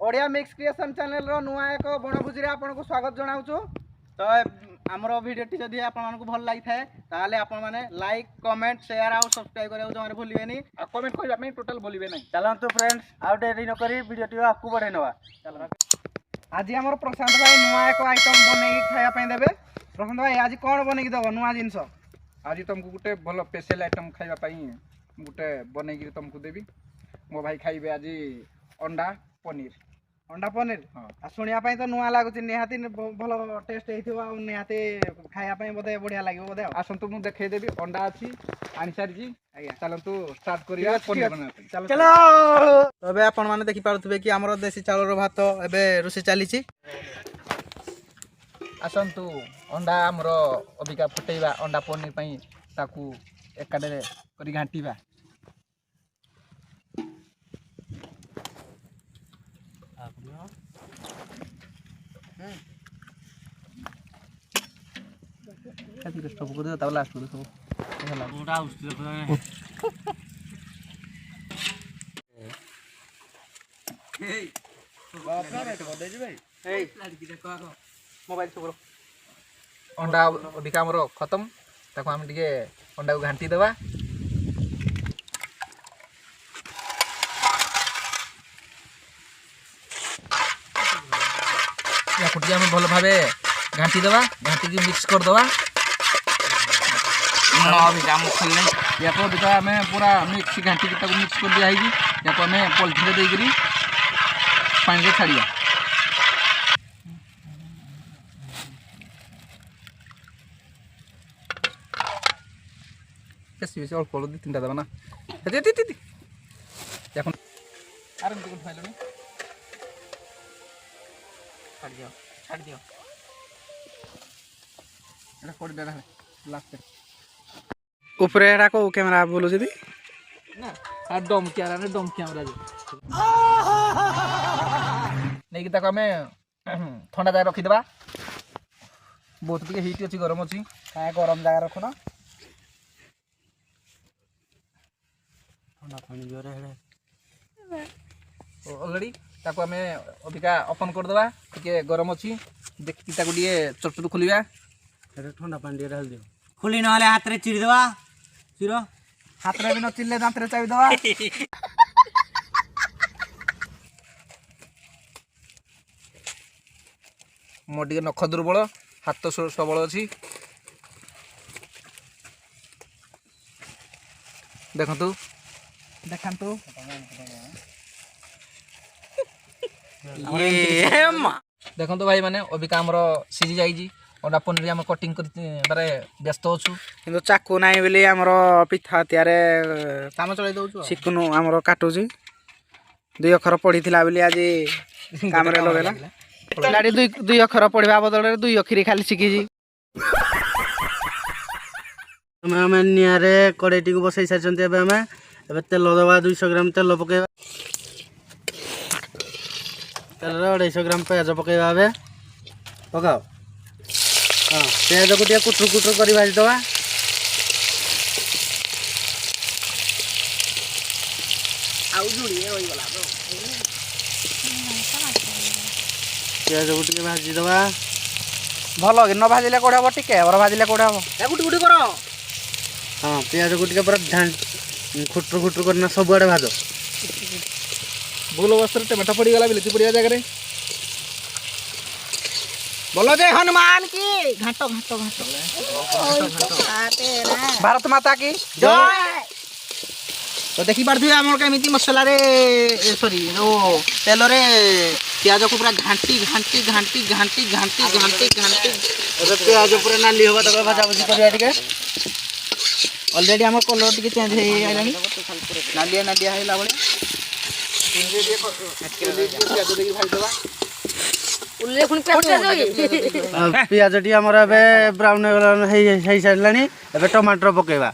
Odia mix creation channel रो नुआ एक बनभोजी रे आपनको स्वागत जनाउछु। तो हमरो वीडियोटी जदि आपनको भल लागि थाए ताले आपण माने लाइक कमेंट शेयर और सब्सक्राइब करियो जमारे भूलिबेनी आ कमेंट करबा में टोटल भूलिबे नै। चलंतु फ्रेंड्स आउ डेरी न करी वीडियोटी आपको बढ़े नवा। चल आज हमरो प्रशांत भाई नुआ एक आइटम बनेगी खाया पे देबे। प्रशांत भाई आज कोन बनेगी दबो नुआ जिंस? आज तुमको गोटे भल स्पेशल आइटम खाइबा पई गोटे बनेगी तुमको देबी। मो भाई खाइबे आज अंडा पनीर। अंडा पनीर हां आ सुनिया पई तो नुआ लागुची निहाती भल टेस्ट हेथिबा आ निहाती खाया पई बदे बढ़िया लागिबो बदे। आसंतु मु देखाई देबी अंडा अछि आनी सारी जी। आज्ञा चलंतु स्टार्ट करिया पनीर बना पे। चलो तबे आपण माने देखि पारुथबे कि हमरो देसी चाउल रो भात एबे रुसी चालीची। आसंतु अंडा हमरो अबिका फटेइबा अंडा पनीर पई ताकू एकाडे करी घांटीबा। खातिर स्टॉप कर दे तब लास्ट में सब होला पूरा उस हे बाप रे तो दे जी भाई हे लड़की देखो आको मोबाइल से बोलो। अंडा अबिका हमरो खत्म ताकू हम दिके अंडा को घांटी देबा। या कुटिया में भल भाबे घांटी देबा। घांटी की मिक्स कर देबा। अभी जाम खोलने या को बिता में पूरा मिक्स घांटी की ताकू मिक्स कर दिया है जी। या को में पॉलिथीन दे करी पानी रे छाड़िया। कैसे वैसे और कोलो दी तीनटा देबा ना। दे दे दे এখন আর এমনি কোন ফাইল নি ছাড় দিও এটা করে দেনা লাস্ট ऊपर एडा को कैमरा बोलो जदी ना आ डम कैमरा जे नहीं कि ताको हमें ठंडा जाय रखी देबा। बहुत टिके हीट अछि गरम अछि काय गरम जगह रखो ना ठंडा पानी जोरे हेडे ऑलरेडी ताको हमें अबिका ओपन कर देबा। टिके गरम अछि देखि ताको दिए चटचट खुलिबा। हेडे ठंडा पानी डाल दियो खुली नहले हाथ रे चिड़ देवा चिरो हाथ रे भी न चिल्ले दांत रे चाबी दवा। मोर टिके नख दुर्बल हाथ तो सबल अछि। देखंतु देखंतु ये मा देखंतु भाई माने अबिका हमरो सिजी जाई जी। अंडा पनीर हम कटिंग कर बारे व्यस्त अछु किंतु चाकू नाही बेली हमरो पिठा त्यारे काम चलाई दउछु। सिकुनु हमरो काटुजी दुई अक्षर पढिथिला बेली आज काम रे लगेला लाडी दुई अक्षर पढिबा बदल रे दुई अक्षरी खाली सिकिजी। हम नियारे कड़ेटी को बसई सारचंते एबे हम एबे तेल दबा 200 ग्राम तेल पकेबा। तेल रे 250 ग्राम प्याज पकेबा एबे पकाओ। हां प्याज को टिया कुटरू कुटरू करी भाजी दबा। आउ जुड़ी होई गला तो प्याज को टिया भाजी दबा। भलो कि न भाजिले कोडा हबो टिके और भाजिले कोडा हबो ए गुटी गुटी करो हां प्याज को टिया पूरा ढान खुटरू खुटरू करना सब आड़े भाजो। भूल अवस्था टमाटो पड़ी गला बिलती पड़िया जगह रे बोलो जय हनुमान की घाटो घाटो घाटो भारत माता की जय। तो देखि पारथि हमर केमिति मसाला रे सॉरी ओ तेल रे प्याज को पूरा घांटी घांटी घांटी घांटी घांटी घांटी घांटी एबे प्याज पूरा नाली होबा तबे भाजा भाजी करिया टिके। ऑलरेडी हमर कलर टिके चेंज हे आइलानी नालिया नालिया हेला बळे प्याज देकी भाई देबा। उल्ले खुन पे प्याज टी हमर एबे ब्राउन हे सारलानी एबे टमाटर पकेबा।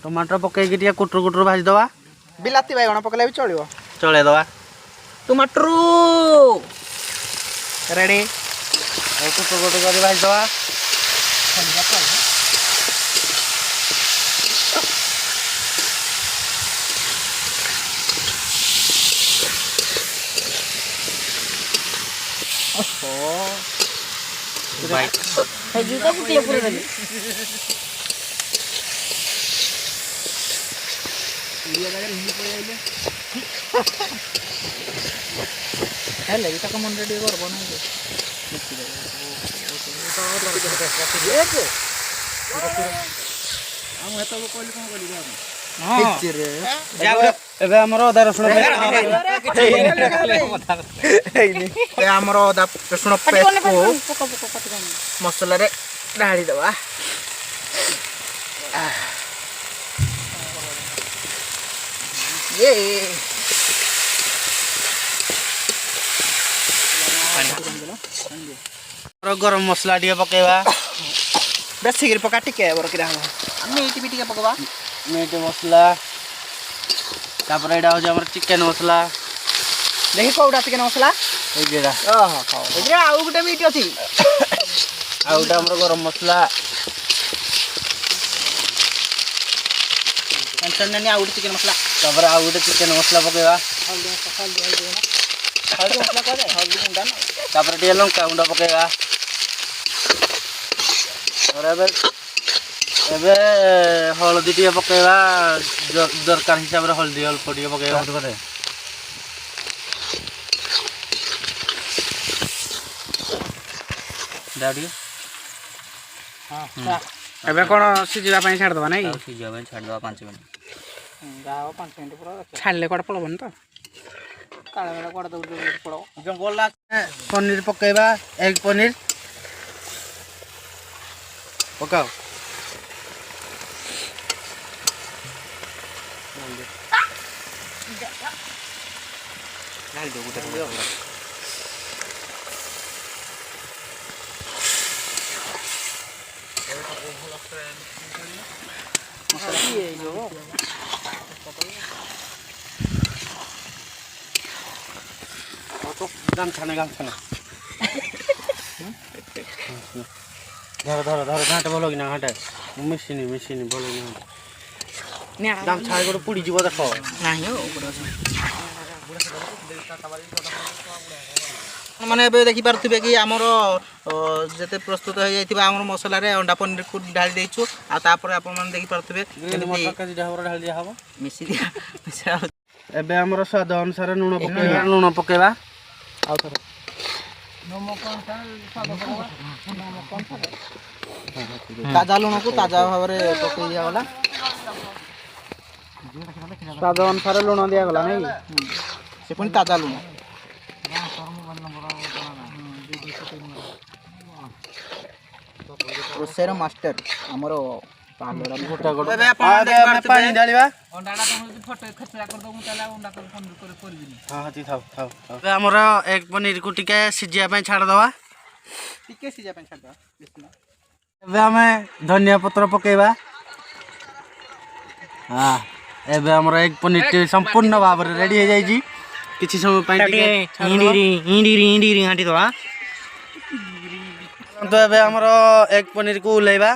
टमाटर पके के टिया कुटरू कुटरू भाजी दबा। बिलाती बाइगण पकले भी चलिबो चले दबा। टमाटर रेडी कुटरू कुटरू करी भाजी दबा। এই দুটো গুটিয়ে পুরো দেবে ହେଲେ ବି ତାକୁ ମନରେ ଟିକେ ଗର୍ବ ନାହିଁ ଯେ ଏବେ ଆମର ଅଦା ରସୁଣ ଆମର ଅଦା ରସୁଣ ପେଷ୍ଟକୁ ମସଲାରେ ଢାଳି ଦେବା ଗରମ ମସଲା ଟିକେ ପକେଇବା ବେଶୀ କରି ପକା ଟିକେ ବରକିରା ହବ ମିଟ୍ ବି ଟିକେ ପକେଇବା ମିଟ୍ ମସଲା ତାପରେ ଏଇଟା ହେଉଛି ଆମର ଚିକେନ ମସଲା ଦେଖି କୋଉଟା ଚିକେନ ମସଲା ଏଇଟା ଏଥିରେ ଆଉ ଗୋଟେ ମିଟ୍ ଅଛି ଆଉ ଗୋଟେ ଆମର ଗରମ ମସଲା ଟେନସନ୍ ନେନି ଆଉ ଗୋଟେ ଚିକେନ ମସଲା ତାପରେ ଆଉ ଗୋଟେ ଚିକେନ ମସଲା ପକେଇବା ହଳଦୀ ମସଲା କୁହାଯାଏ ହଳଦୀ ଗୁଣ୍ଡା ନା ତାପରେ ଟିକେ ଲଙ୍କା ଗୁଣ୍ଡ ପକେଇବା ତାପରେ ଏବେ ହଳଦୀ ଟିକେ ପକେଇବା ଦରକାର ହିସାବରେ ହଳଦୀ ଅଳ୍ପ ଟିକେ ପକେଇବା ଏବେ କ'ଣ ସିଝିବା ପାଇଁ ଛାଡ଼ିଦେବା ନାଇଁ ସିଝିବା ପାଇଁ ଛାଡ଼ିଦେବା 5 ମିନିଟ୍ ଯାହା ହବ 5 ମିନିଟ୍ ପୁରା ଛାଡ଼ିଲେ କୁଆଡ଼େ ପଳବନି ତ କାଳେ ବେଳେ କୁଆଡ଼େ ଦୌଡ଼ି ପଳବ ଜଙ୍ଗଲ ପନିର ପକେଇବା ଏଗ୍ ପନିର ପକାଅ ଗାମଛାନେ ଧର ଘାଣ୍ଟ ଭଲ କିନା ଘାଣ୍ଟ ମିଶିନି ଭଲ କିନା ଗାମଛା ଗୋଟେ ପୁଡ଼ିଯିବ ଦେଖ ନାହିଁ ମାନେ ଏବେ ଦେଖିପାରୁଥିବେ କି ଆମର ଯେତେ ପ୍ରସ୍ତୁତ ହୋଇଯାଇଥିବା ଆମର ମସଲାରେ ଅଣ୍ଡା ପନିରକୁ ଢାଳି ଦେଇଛୁ ଆଉ ତାପରେ ଆପଣମାନେ ଦେଖିପାରୁଥିବେ ଢାଳି ଦିଆହବ ମିଶିକି ଏବେ ଆମର ସ୍ୱାଦ ଅନୁସାରେ ଲୁଣ ପକେଇବା ଆଉ ଥରେ ତାଜା ଲୁଣକୁ ତାଜା ଭାବରେ ପକେଇ ଦିଆଗଲା ସ୍ୱାଦ ଅନୁସାରେ ଲୁଣ ଦିଆଗଲା ନାଇଁ ସେ ପୁଣି ତାଜା ଲୁଣ ରୋଷେଇର ମାଷ୍ଟର ଆମର ପାଣି ଢାଳିବା ଆମର ଏଗ୍ ପନିରକୁ ଟିକେ ସିଝିବା ପାଇଁ ଛାଡ଼ିଦେବା ଟିକେ ସିଝିବା ପାଇଁ ଛାଡ଼ିଦେବା ଏବେ ଆମେ ଧନିଆ ପତ୍ର ପକେଇବା ଏବେ ଆମର ଏଗ୍ ପନିରଟି ସମ୍ପୂର୍ଣ୍ଣ ଭାବରେ ରେଡ଼ି ହେଇଯାଇଛି କିଛି ସମୟ ପାଇଁ ଟିକେ ଘାଣ୍ଟି ଦେବା ତ ଏବେ ଆମର ଏଗ୍ ପନିରକୁ ଓହ୍ଲେଇବା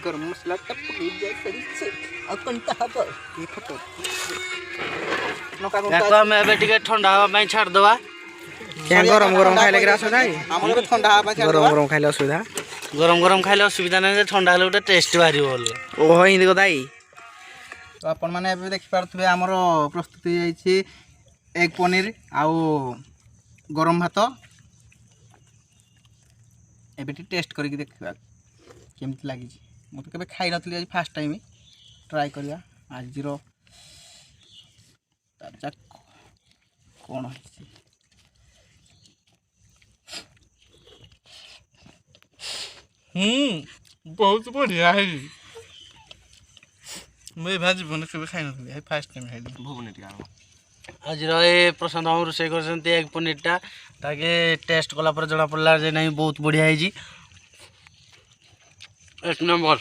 ଗରମ ମସଲା ଆମେ ଏବେ ଟିକେ ଥଣ୍ଡା ହେବା ପାଇଁ ଛାଡ଼ିଦେବା ଗରମ ଖାଇଲେ ଆମର ଥଣ୍ଡା ହେବା ପାଇଁ ଗରମ ଖାଇଲେ ଅସୁବିଧା ଗରମ ଖାଇଲେ ଅସୁବିଧା ନାହିଁ ଯେ ଥଣ୍ଡା ହେଲେ ଗୋଟେ ଟେଷ୍ଟ ବାହାରିବ ବୋଲି ଓହୋ ଏମିତି କଥା ତ ଆପଣମାନେ ଏବେ ଦେଖିପାରୁଥିବେ ଆମର ପ୍ରସ୍ତୁତ ହେଇଯାଇଛି ଏଗ୍ ପନିର ଆଉ ଗରମ ଭାତ ଏବେ ଟିକେ ଟେଷ୍ଟ କରିକି ଦେଖିବା କେମିତି ଲାଗିଛି ମୁଁ ତ କେବେ ଖାଇନଥିଲି ଆଜି ଫାର୍ଷ୍ଟ ଟାଇମ୍ ଟ୍ରାଏ କରିବା ଆଜିର ତାଜା କ'ଣ ହେଇଛି ବହୁତ ବଢ଼ିଆ ହେଇଛି ମୁଁ ଏ ଜୀବନ କେବେ ଖାଇନଥିଲି ଫାର୍ଷ୍ଟ ଟାଇମ୍ ଖାଇଲି ଭୁବନ ଟିକେ ଆଜିର ଏ ପ୍ରଶାନ୍ତ ବାବୁ ରୋଷେଇ କରିଛନ୍ତି ଏଗ୍ ପନିରଟା ତାକେ ଟେଷ୍ଟ କଲା ପରେ ଜଣାପଡ଼ିଲା ଯେ ନାଇଁ ବହୁତ ବଢ଼ିଆ ହେଇଛି 1 ନମ୍ବର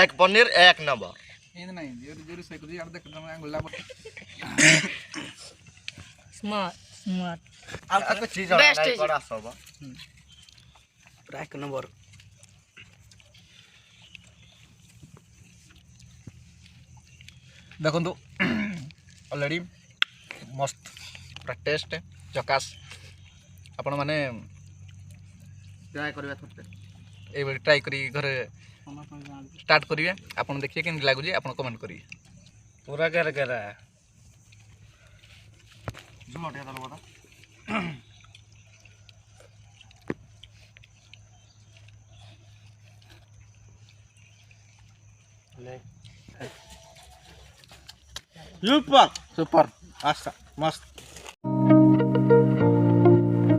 ଏଗ୍ ପନିର 1 ନମ୍ବର ପୁରା 1 ନମ୍ବର ଦେଖନ୍ତୁ ଅଲରେଡ଼ି ମସ୍ତ ପୁରା ଟେଷ୍ଟ ଚକାସ ଆପଣମାନେ ଟ୍ରାଏ କରିବା ଥରେ এইভাবে ট্রাই করি ঘরে স্টার্ট করিবে আপন দেখিয়ে কেমন লাগুଛି আপন কমেন্ট করিবে पूरा कर करा सुपर सुपर अच्छा मस्त